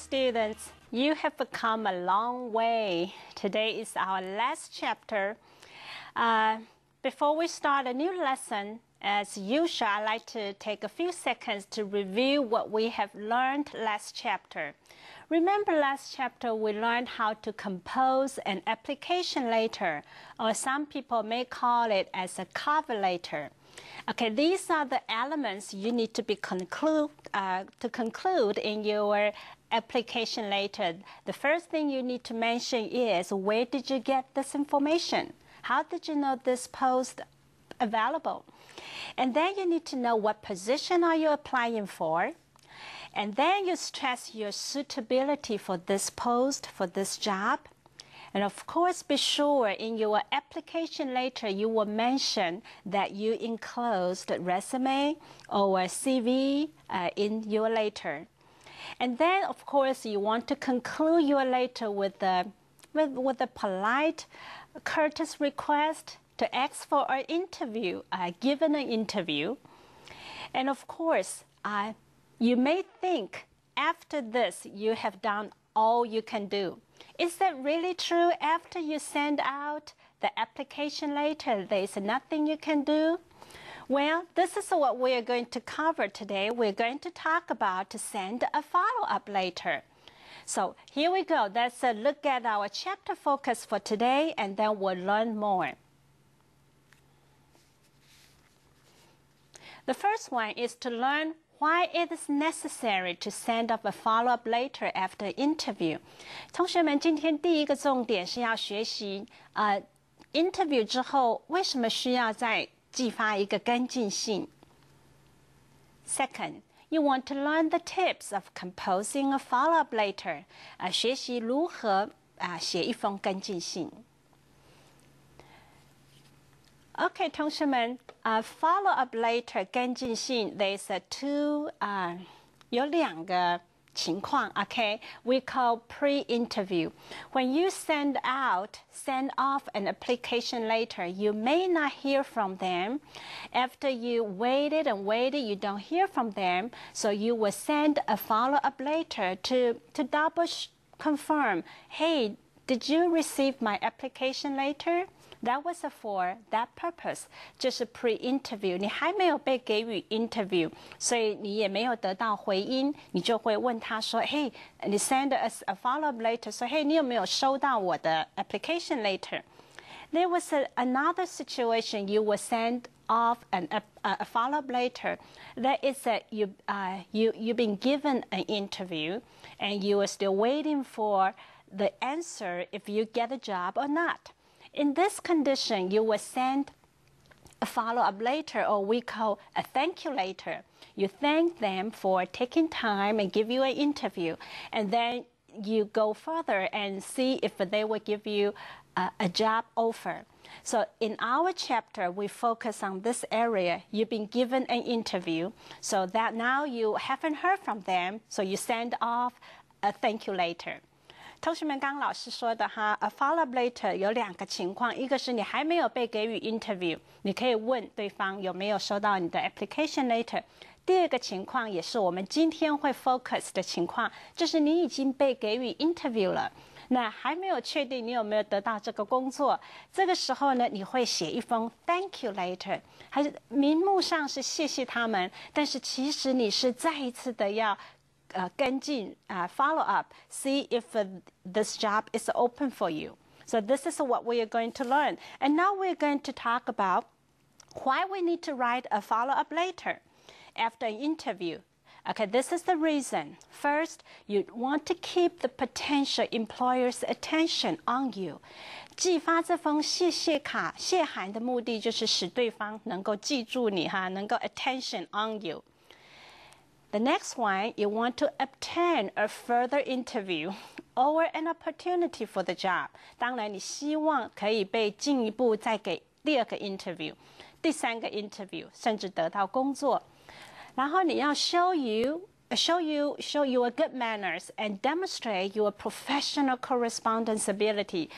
students, you have come a long way. Today is our last chapter. Before we start a new lesson, as usual, I'd like to take a few seconds to review what we have learned last chapter. Remember last chapter we learned how to compose an application letter, or some people may call it as a cover letter. Okay, these are the elements you need to conclude in your application letter. The first thing you need to mention is, where did you get this information? How did you know this post available? And then you need to know what position are you applying for. And then you stress your suitability for this post, for this job. And of course, be sure in your application letter you will mention that you enclosed a resume or a CV in your letter. And then, of course, you want to conclude your letter with a polite, courteous request to ask for an interview, given an interview. And of course, you may think after this you have done all you can do. Is that really true? After you send out the application letter, there is nothing you can do? Well, this is what we are going to cover today. We're going to talk about to send a follow-up letter. So here we go. Let's look at our chapter focus for today, and then we'll learn more. The first one is to learn why it is necessary to send up a follow-up letter after interview. 同学们，今天第一个重点是要学习interview 之后为什么需要再寄发一个跟进信。Second, you want to learn the tips of composing a follow-up letter. 学习如何写一封跟进信。Okay, 同学们，follow-up letter 跟进信 there's two 有两个情况 okay, we call pre-interview. When you send off an application letter, you may not hear from them. After you waited, you don't hear from them, so you will send a follow-up letter to double confirm, hey, did you receive my application letter? That was for that purpose. 就是 pre-interview. 你还没有被给予 interview, 所以你也没有得到回音，你就会问他说 Hey, 你 send us a follow-up letter. 说 Hey, 你有没有收到我的 application letter? There was another situation. You will send off a follow-up letter. That is that you've been given an interview and you are still waiting for the answer if you get a job or not. In this condition, you will send a follow-up letter, or we call a thank you letter. You thank them for taking time and give you an interview, and then you go further and see if they will give you a job offer. So in our chapter, we focus on this area. You've been given an interview, so that now you haven't heard from them, so you send off a thank you letter. 同学们，刚刚老师说的哈 ，a follow-up letter 有两个情况，一个是你还没有被给予 interview， 你可以问对方有没有收到你的 application letter。第二个情况也是我们今天会 focus 的情况，就是你已经被给予 interview 了，那还没有确定你有没有得到这个工作。这个时候呢，你会写一封 thank you letter， 还是名目上是谢谢他们，但是其实你是再一次的要。跟进 follow up, see if this job is open for you. So this is what we are going to learn. And now we're going to talk about why we need to write a follow-up letter after an interview. Okay, this is the reason. First, you want to keep the potential employer's attention on you. 寄发这封谢谢卡、谢函的目的就是使对方能够记住你哈，能够 attention on you. The next one, you want to obtain a further interview or an opportunity for the job. 当然，你希望可以被进一步再给第二个 interview、第三个 interview， 甚至得到工作。然后你要 show your good manners and demonstrate your professional correspondence ability.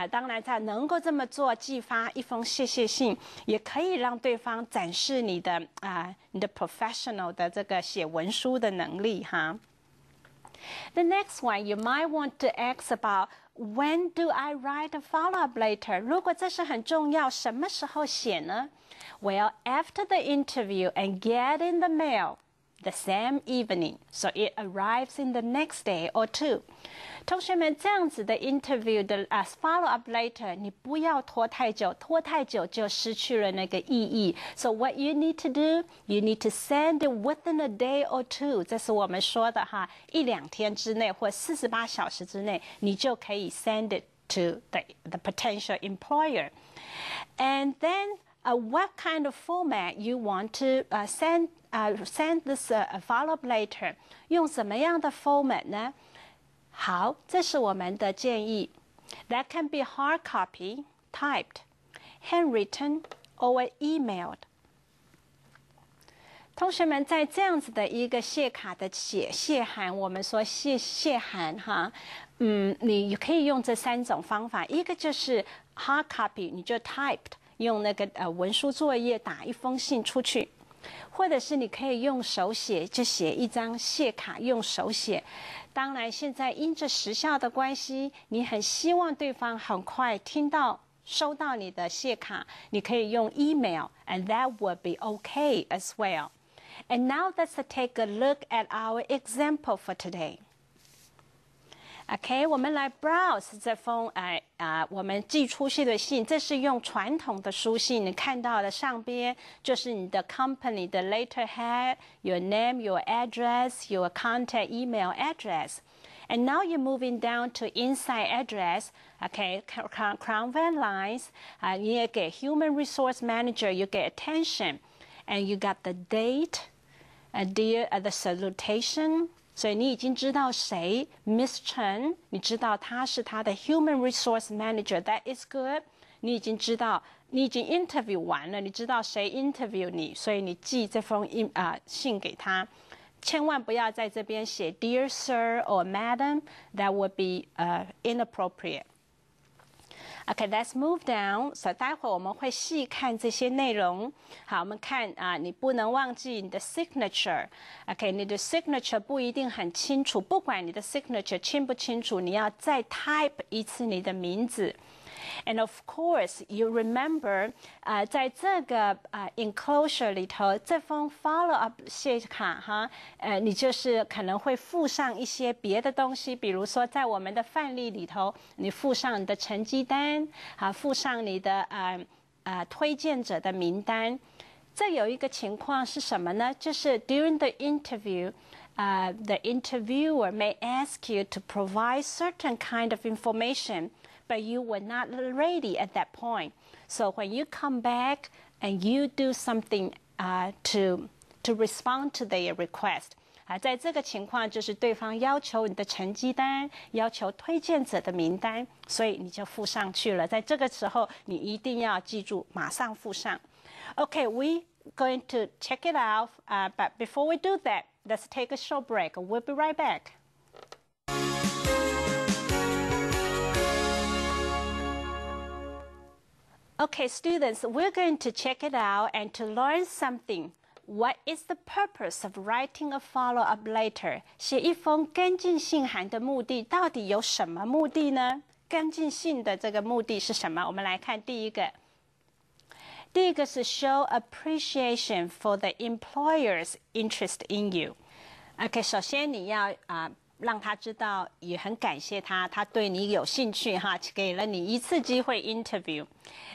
当然，在能够这么做，寄发一封谢谢信，也可以让对方展示你的professional 的这个写文书的能力哈。The next one, you might want to ask about when do I write a follow-up letter? 如果这是很重要，什么时候写呢？ Well, after the interview and get in the mail the same evening, so it arrives in the next day or two. 同学们，这样子的 interview 的follow-up letter， 你不要拖太久，拖太久就失去了那个意义。So what you need to do, you need to send it within a day or two。这是我们说的哈，1-2天之内或48小时之内，你就可以 send it to the potential employer. And then what kind of format you want to send this follow-up letter？ 用什么样的 format 呢？好，这是我们的建议。That can be hard copy, typed, handwritten, or emailed. 同学们，在这样子的一个谢卡的谢函，我们说谢函哈，你可以用这3种方法，一个就是 hard copy， 你就 typed， 用那个文书作业打一封信出去。或者是你可以用手写，就写一张谢卡，用手写。当然，现在因着时效的关系，你很希望对方很快收到你的谢卡，你可以用 email，and that would be okay as well. And now let's take a look at our example for today. OK， 我们来 browse 这封我们寄出去的信，这是用传统的书信，你看到的上边就是你的 company 的 letterhead, your name, your address, your contact email address. And now you're moving down to inside address, OK, crown van lines, 你也给 human resource manager, you get attention, and you got the date, the salutation. 所以你已经知道谁 Miss Chen， 你知道他是他的 Human Resource Manager， that is good。你已经知道，你已经 interview 完了，你知道谁 interview 你，所以你寄这封信给他。千万不要在这边写 Dear Sir or Madam，that would be inappropriate。Okay, let's move down. So 待会我们会细看这些内容。好，我们看你不能忘记你的 signature. Okay, 你的 signature 不一定很清楚，不管你的 signature 清不清楚，你要再 type 一次你的名字。And of course, you remember, 在这个enclosure 里头，这封 follow-up 谢卡哈，你就是可能会附上一些别的东西，比如说在我们的范例里头，你附上你的成绩单，附上你的推荐者的名单。这有一个情况是什么呢？就是 during the interview, the interviewer may ask you to provide certain kind of information.But you were not ready at that point. So when you come back and you do something to respond to their request, 在这个情况就是对方要求你的成绩单，要求推荐者的名单，所以你就附上去了。在这个时候，你一定要记住，马上附上。Okay, we're going to check it out, but before we do that, let's take a short break. We'll be right back.Okay, students, we're going to check it out and to learn something. What is the purpose of writing a follow-up letter? 写一封跟进信函的目的到底有什么目的呢？跟进信的这个目的是什么？我们来看第一个。第一个是 show appreciation for the employer's interest in you. OK, 首先你要让他知道也很感谢他，他对你有兴趣哈，给了你一次机会 interview.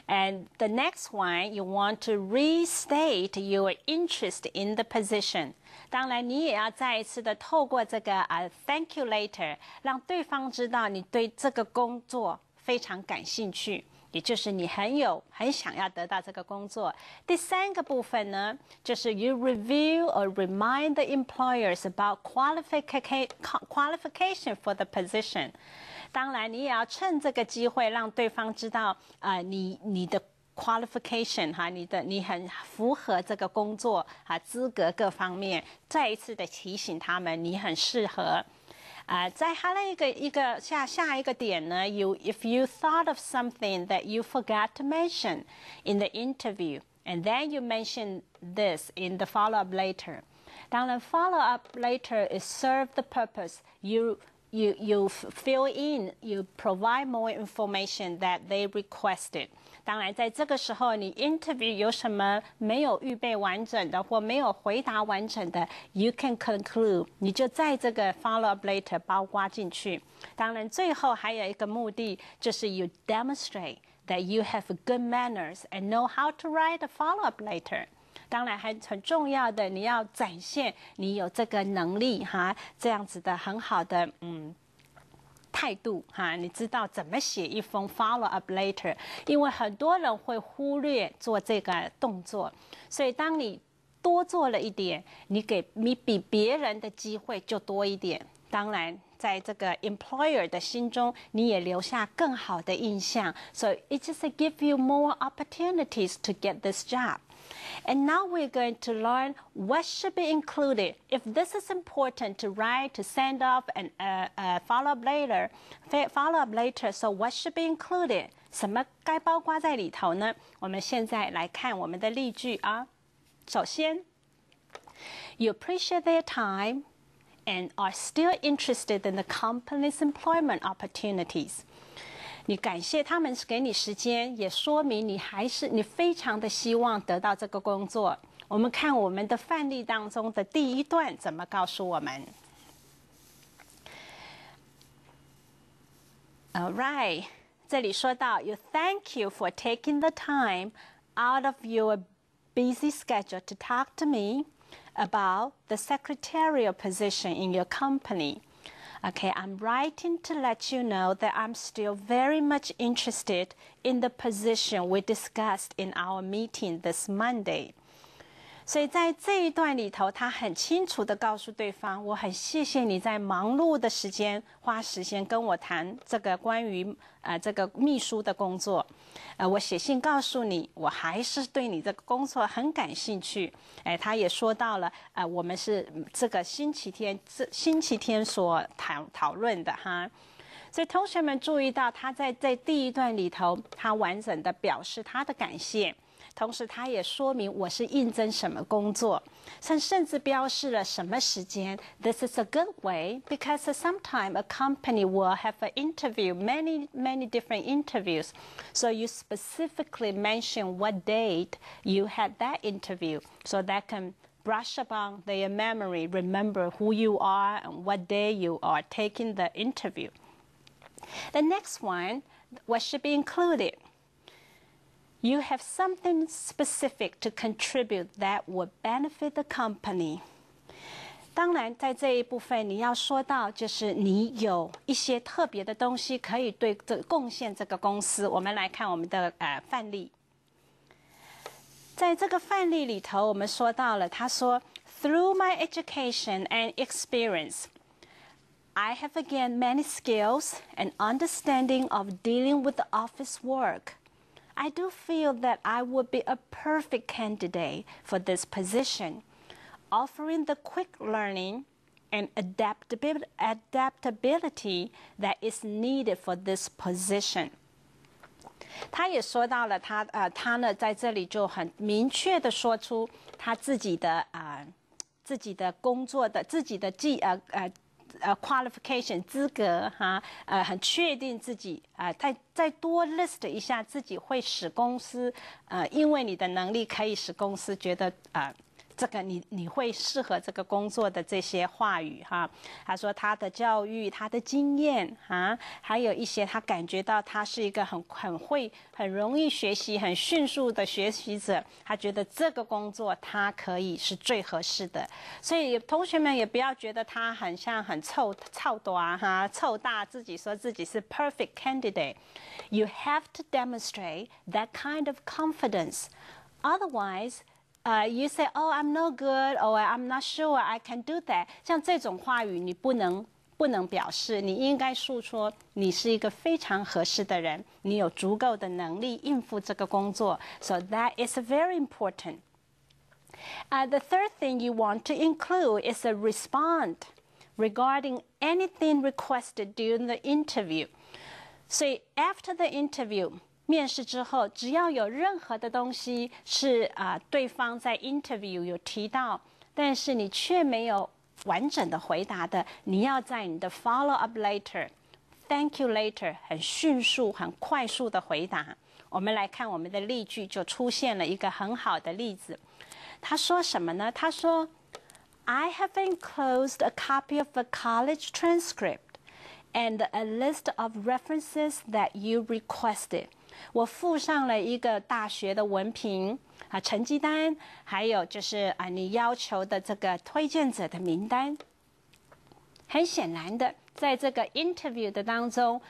And the next one, you want to restate your interest in the position. 当然，你也要再一次的透过这个thank you letter， 让对方知道你对这个工作非常感兴趣。也就是你很想要得到这个工作。第三个部分呢，就是 you review or remind the employers about qualification for the position。当然，你也要趁这个机会让对方知道你的 qualification 哈，你很符合这个工作资格各方面，再一次的提醒他们你很适合。再还有一个下一个点呢 if you thought of something that you forgot to mention in the interview, and then you mention this in the follow-up later. 当然 follow up later is serve the purpose. You fill in, you provide more information that they requested. 当然在这个时候你 interview 有什么没有预备完整的或没有回答完整的 you can conclude. 你就在这个 follow up later 包括进去。当然最后还有一个目的就是 you demonstrate that you have good manners and know how to write a follow up later. 当然还很重要的你要展现你有这个能力哈，这样子的很好的态度哈，你知道怎么写一封 follow up later， 因为很多人会忽略做这个动作，所以当你多做了一点，你比别人的机会就多一点。当然在这个 employer 的心中你也留下更好的印象， so it just give you more opportunities to get this job. And now we're going to learn what should be included. If this is important to write, to send off, and follow up later, so what should be included? 什么该包括在里头呢？我们现在来看我们的例句啊。首先 ，You appreciate their time and are still interested in the company's employment opportunities. 你感谢他们给你时间，也说明你非常的希望得到这个工作。我们看我们的范例当中的第一段怎么告诉我们。All right， 这里说到 You thank you for taking the time out of your busy schedule to talk to me about the secretarial position in your company. Okay, I'm writing to let you know that I'm still very much interested in the position we discussed in our meeting this Monday. 所以在这一段里头，他很清楚地告诉对方，我很谢谢你在忙碌的时间花时间跟我谈这个关于这个秘书的工作。我写信告诉你，我还是对你这个工作很感兴趣。他也说到了，我们是这个星期天所讨论的哈。所以同学们注意到，他在第一段里头，他完整的表示他的感谢。同时他也说明我是应征什么工作，甚至标示了什么时间。This is a good way because sometimes a company will have an interview, many different interviews. So you specifically mention what date you had that interview, so that can brush up on their memory, remember who you are and what day you are taking the interview. The next one, what should be included?You have something specific to contribute that would benefit the company. 当然，在这一部分你要说到，就是你有一些特别的东西可以对贡献这个公司。我们来看我们的范例。在这个范例里头，我们说到了，他说 ，Through my education and experience, I have gained many skills and understanding of dealing with the office work.I do feel that I would be a perfect candidate for this position, offering the quick learning and adaptability that is needed for this position. 他也说到了他呢在这里就很明确的说出他自己的工作的自己的qualification 资格哈，很确定自己再多 list 一下自己会使公司因为你的能力可以使公司觉得这个你会适合这个工作的这些话语哈。他说他的教育、他的经验还有一些他感觉到他是一个很容易学习、很迅速的学习者，他觉得这个工作他可以是最合适的。所以同学们也不要觉得他很臭大自己说自己是 perfect candidate. You have to demonstrate that kind of confidence. Otherwise,you say, "Oh, I'm no good," or "I'm not sure I can do that." 像这种话语，你不能表示，你应该诉说你是一个非常合适的人，你有足够的能力应付这个工作。So that is very important. The third thing you want to include is a response regarding anything requested during the interview. 所以 after the interview.面试之后，只要有任何的东西是对方在 interview 有提到但是你却没有完整的回答的，你要在你的 follow up later、thank you later 很迅速、很快速的回答。我们来看我们的例句，就出现了一个很好的例子。他说什么呢？他说 I have enclosed a copy of the college transcript and a list of references that you requested. 我附上了一个大学的文凭成绩单，还有就是你要求的这个推荐者的名单。很显然的，在这个 interview 的当中，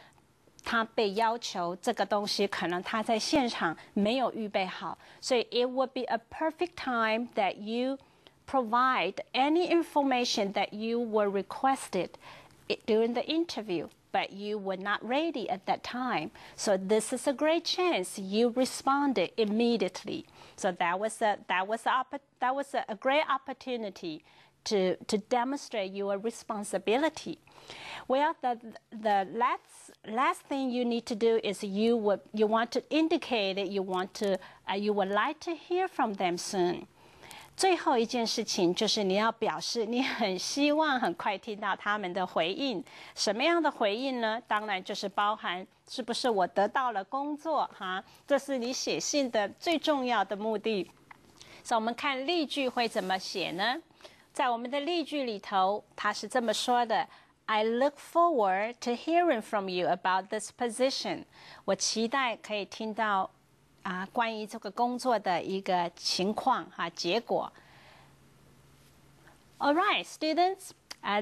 他被要求这个东西，可能他在现场没有预备好，所以 it would be a perfect time that you provide any information that you were requested during the interview, but you were not ready at that time. So this is a great chance you responded immediately. So that was a great opportunity to demonstrate your responsibility. Well, the last thing you need to do is you want to indicate it, you would like to hear from them soon. 最后一件事情就是你要表示你很希望很快听到他们的回应。什么样的回应呢？当然就是包含是不是我得到了工作哈，这是你写信的最重要的目的。所以我们看例句会怎么写呢？在我们的例句里头，它是这么说的 ：I look forward to hearing from you about this position. 我期待可以听到关于这个工作的一个情况结果。All right, students,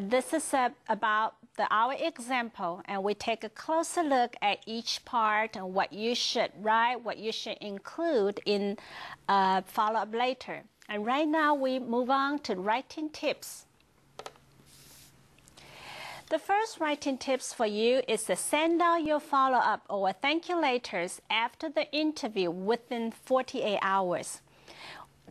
this is about our example, and we take a closer look at each part and what you should write, what you should include in follow-up later. And right now, we move on to writing tips. The first writing tips for you is to send out your follow-up or thank you letters after the interview within 48 hours.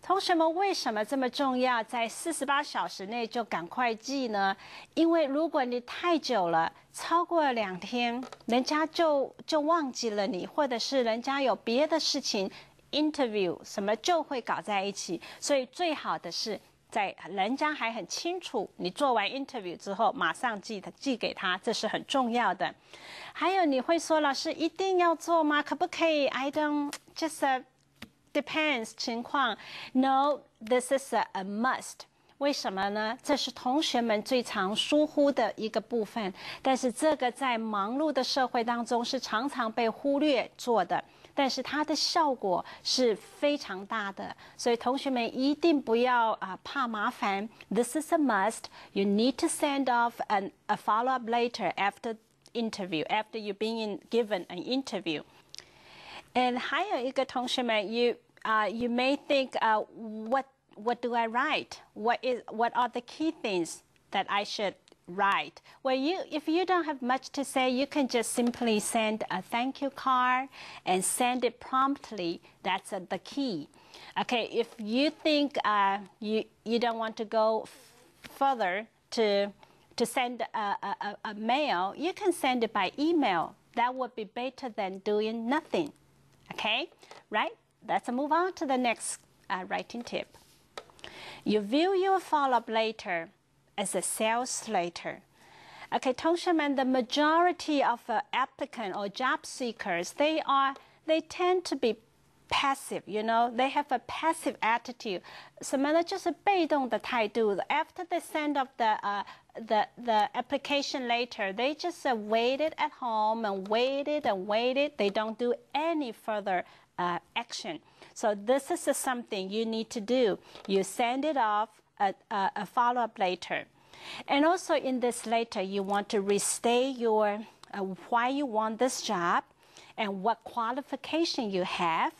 同学们，为什么这么重要？在48小时内就赶快寄呢？因为如果你太久了，超过2天，人家就忘记了你，或者是人家有别的事情 interview 什么就会搞在一起。所以最好的是在人家还很清楚你做完 interview 之后，马上寄给他，这是很重要的。还有你会说，老师一定要做吗？可不可以 I don't just depends 情况 No, this is a must. 为什么呢？这是同学们最常疏忽的一个部分，但是这个在忙碌的社会当中是常常被忽略做的，但是它的效果是非常大的，所以同学们一定不要怕麻烦。This is a must. You need to send off a follow-up later after interview, after you've been given an interview. And 还有一个同学们 you may think what do I write? What are the key things that I should write? Well, if you don't have much to say, you can just simply send a thank you card and send it promptly. That's the key. Okay, if you think you don't want to go further to send a mail, you can send it by email. That would be better than doing nothing. Okay, right? Let's move on to the next writing tip. You view your follow-up later as a sales letter. Okay, 同学们 the majority of applicant or job seekers, they tend to be passive, you know, they have a passive attitude. 什么呢？就是被动的态度。After they send up the application later, they just waited at home and waited and waited. They don't do any further action. So this is something you need to do. You send it off a follow-up later. And also in this letter, you want to restate your why you want this job and what qualification you have.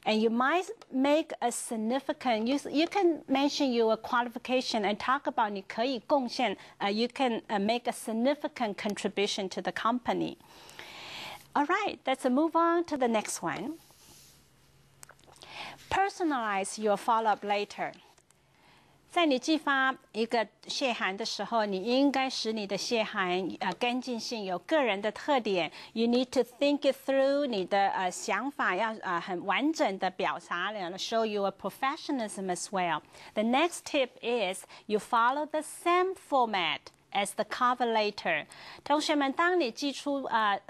And you might make a significant, you can mention your qualification and talk about 你可以贡献, you can make a significant contribution to the company. All right, let's move on to the next one. Personalize your follow-up later. 在你寄发一个谢函的时候，你应该使你的谢函跟进性有个人的特点。You need to think it through， 你的想法要很完整的表达，show your professionalism as well. The next tip is you follow the same format.As the cover letter， 同学们，当你寄出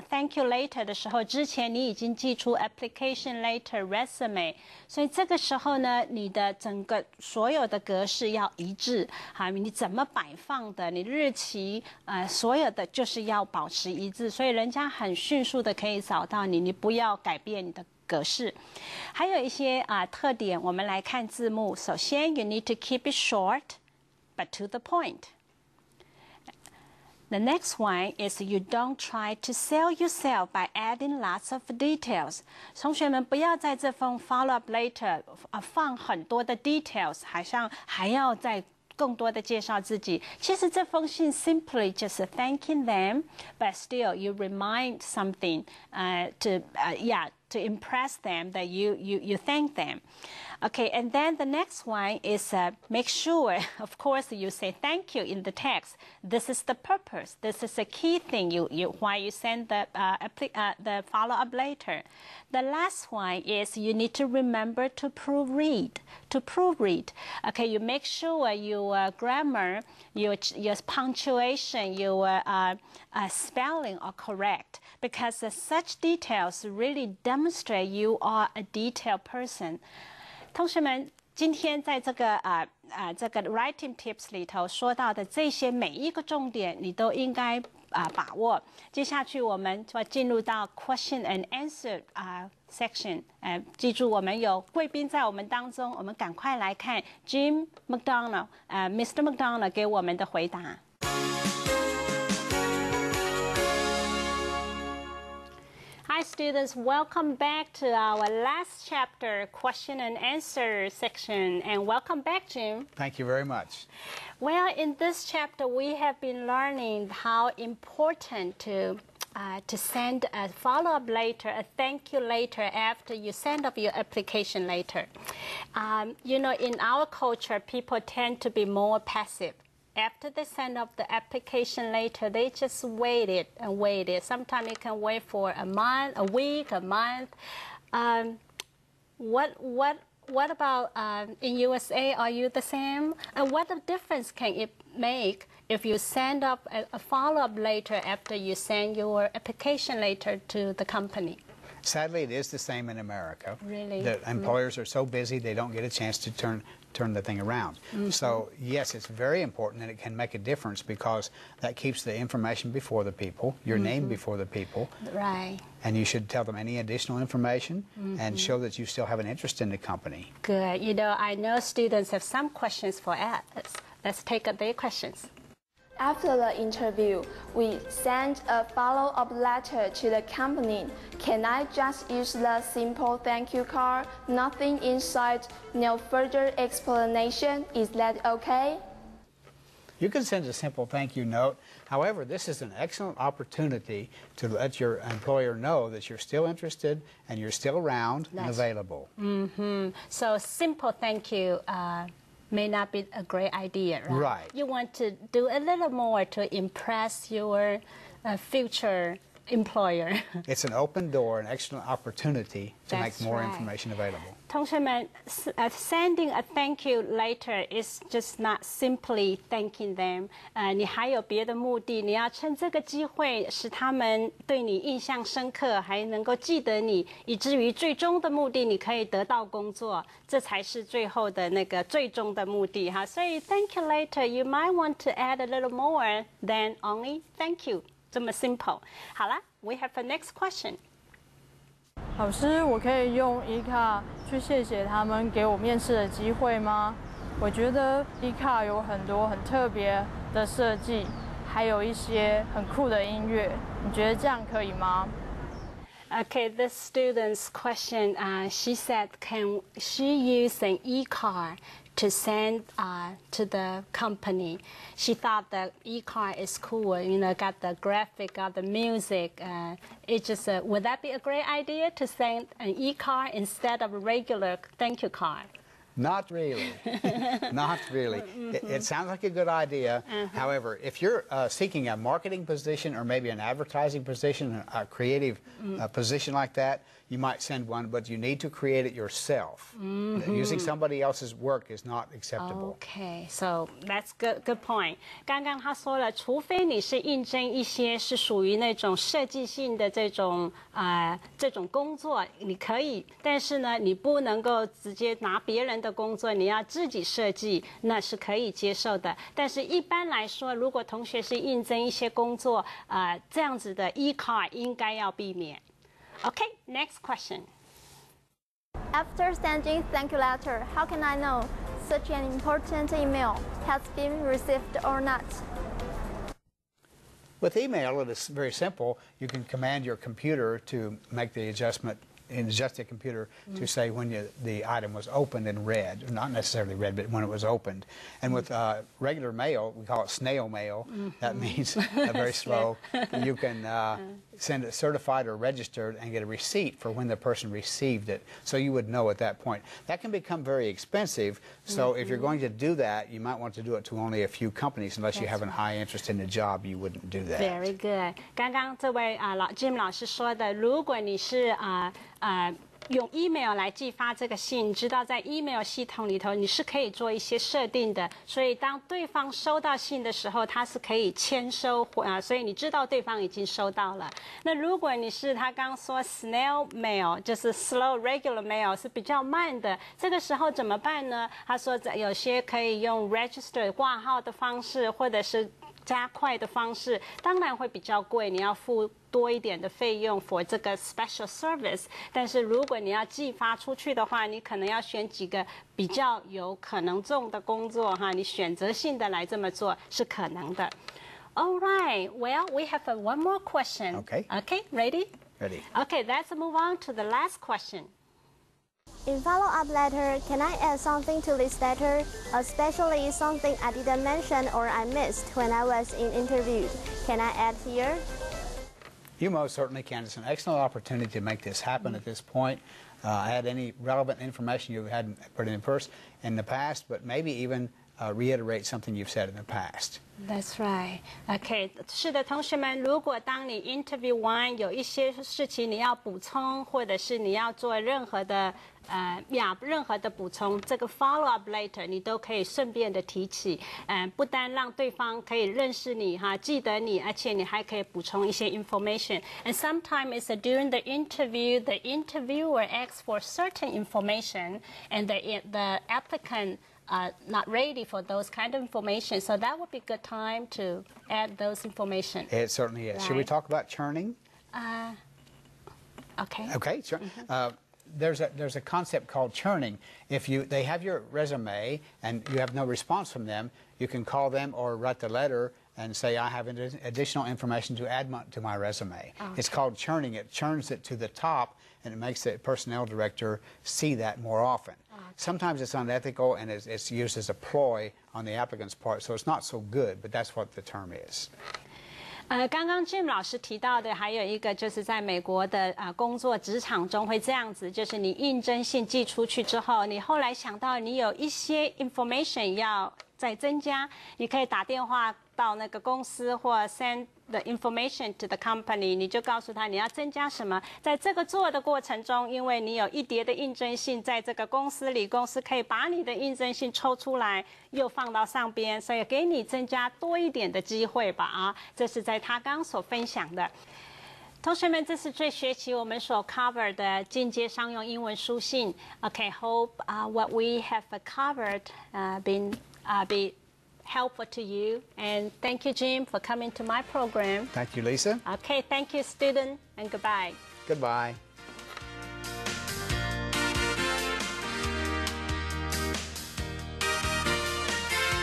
thank you letter 的时候，之前你已经寄出 application letter、resume， 所以这个时候呢，你的整个所有的格式要一致，好，你怎么摆放的，你日期所有的就是要保持一致，所以人家很迅速的可以找到你，你不要改变你的格式。还有一些特点，我们来看字幕。首先 ，you need to keep it short but to the point。The next one is you don't try to sell yourself by adding lots of details. 同学们不要在这封 follow-up letter 放很多的 details， 好像还要再更多的介绍自己。其实这封信 simply just thanking them, but still you remind something to impress them that you thank them. Okay, and then the next one is make sure, of course, you say thank you in the text. This is the purpose. This is a key thing why you send the follow-up letter. The last one is you need to remember to proofread. Okay, you make sure your grammar, your punctuation, your spelling are correct because such details really demonstrate you are a detailed person. 同学们，今天在这个writing tips 里头说到的这些每一个重点，你都应该把握。接下去我们就要进入到 question and answer section。记住我们有贵宾在我们当中，我们赶快来看 Jim McDonald，Mr. McDonald 给我们的回答。Hi students, welcome back to our last chapter, question and answer section, and welcome back, Jim. Thank you very much. Well, in this chapter, we have been learning how important to send a follow-up letter, a thank you letter after you send up your application letter. You know, in our culture, people tend to be more passive.After they send up the application letter, they just waited and waited. Sometimes it can wait for a month, a week, a month. What about in USA? Are you the same? And what difference can it make if you send up a follow-up letter after you send your application letter to the company? Sadly, it is the same in America. Really? The employers are so busy they don't get a chance to turn the thing around. So yes, it's very important and it can make a difference because that keeps the information before the people, your name before the people. Right. And you should tell them any additional information and show that you still have an interest in the company. Good. You know, I know students have some questions for us. Let's take up their questions. After the interview, we send a follow-up letter to the company. Can I just use the simple thank you card? Nothing inside, no further explanation. Is that okay? You can send a simple thank you note. However, this is an excellent opportunity to let your employer know that you're still interested and you're still around and available. So simple thank you may not be a great idea, right? Right. You want to do a little more to impress your future employer. It's an open door, an excellent opportunity to That's make more right. information available. 同学们 sending a thank you letter is just not simply thanking them. 你还有别的目的，你要趁这个机会使他们对你印象深刻，还能够记得你，以至于最终的目的你可以得到工作，这才是最后的那个最终的目的哈。所以 thank you letter, you might want to add a little more than only thank you. 这么 simple. 好了 we have a next question. 老师，我可以用E卡去谢谢他们给我面试的机会吗？我觉得E卡有很多很特别的设计，还有一些很酷的音乐，你觉得这样可以吗？ Okay, this student's question, she said, can she use an e-card to send to the company? She thought the e-card is cool, you know, got the graphic, got the music. It just, would that be a great idea to send an e-card instead of a regular thank you card? Not really. Not really. It sounds like a good idea. However, if you're seeking a marketing position or maybe an advertising position, a creative position like that, you might send one, but you need to create it yourself. Using somebody else's work is not acceptable. Okay, so that's good point. 刚刚他说了，除非你是应征一些是属于那种设计性的这种工作，你可以，但是呢，你不能够直接拿别人的工作，你要自己设计，那是可以接受的。但是一般来说，如果同学是应征一些工作，这样子的e-card应该要避免。Okay, next question. After sending thank you letter, how can I know such an important email has been received or not? With email, it is very simple. You can command your computer to make the adjustment, adjust the computer to say when the item was opened and read. Not necessarily read, but when it was opened. And with regular mail, we call it snail mail. That means very slow. You can send it certified or registered and get a receipt for when the person received it, so you would know at that point. That can become very expensive, so if you're going to do that, you might want to do it to only a few companies. Unless you have a high interest in the job, you wouldn't do that. Very good. 刚刚这位Jim 老师说的，如果你是用 email 来寄发这个信，知道在 email 系统里头你是可以做一些设定的，所以当对方收到信的时候，他是可以签收所以你知道对方已经收到了。那如果你是他刚说 snail mail， 就是 slow regular mail 是比较慢的，这个时候怎么办呢？他说有些可以用 register 挂号的方式，或者是加快的方式，当然会比较贵，你要付多一点的费用 for 这个 special service。但是如果你要寄发出去的话，你可能要选几个比较有可能中的工作哈，你选择性的来这么做是可能的。All right, well, we have one more question. Okay. Okay, ready? Ready. Okay, let's move on to the last question. In follow-up letter, can I add something to this letter, especially something I didn't mention or I missed when I was in interview? Can I add here? You most certainly can. It's an excellent opportunity to make this happen at this point. Add any relevant information you hadn't put in the past, but maybe even reiterate something you've said in the past. That's right. Okay, 是的，同学们，如果当你 interview 完有一些事情你要补充，或者是你要做任何的任何的补充，这个 follow up later 你都可以顺便的提起，不单让对方可以认识你哈，记得你，而且你还可以补充一些 information. And sometimes it's during the interview, the interviewer asks for certain information, and the applicant not ready for those kind of information, so that would be a good time to add those information. It certainly is. Right. Should we talk about churning? Okay. Okay, sure. There's a concept called churning. If they have your resume and you have no response from them, you can call them or write the letter and say, I have additional information to add to my resume. Okay. It's called churning. It churns it to the top, and it makes the personnel director see that more often. Okay. Sometimes it's unethical, and it's used as a ploy on the applicant's part, so it's not so good, but that's what the term is. 刚刚 Jim 老师提到的还有一个，就是在美国的工作职场中会这样子，就是你应征信寄出去之后，你后来想到你有一些 information 要再增加，你可以打电话到那个公司或 send the information to the company， 你就告诉他你要增加什么。在这个做的过程中，因为你有一叠的应征信在这个公司里，公司可以把你的应征信抽出来，又放到上边，所以给你增加多一点的机会吧这是在他刚所分享的。同学们，这是这学期我们所 cover 的进阶商用英文书信。Okay, hope what we have covered be helpful to you, and thank you, Jim, for coming to my program. Thank you, Lisa. Okay, thank you, student, and goodbye. Goodbye.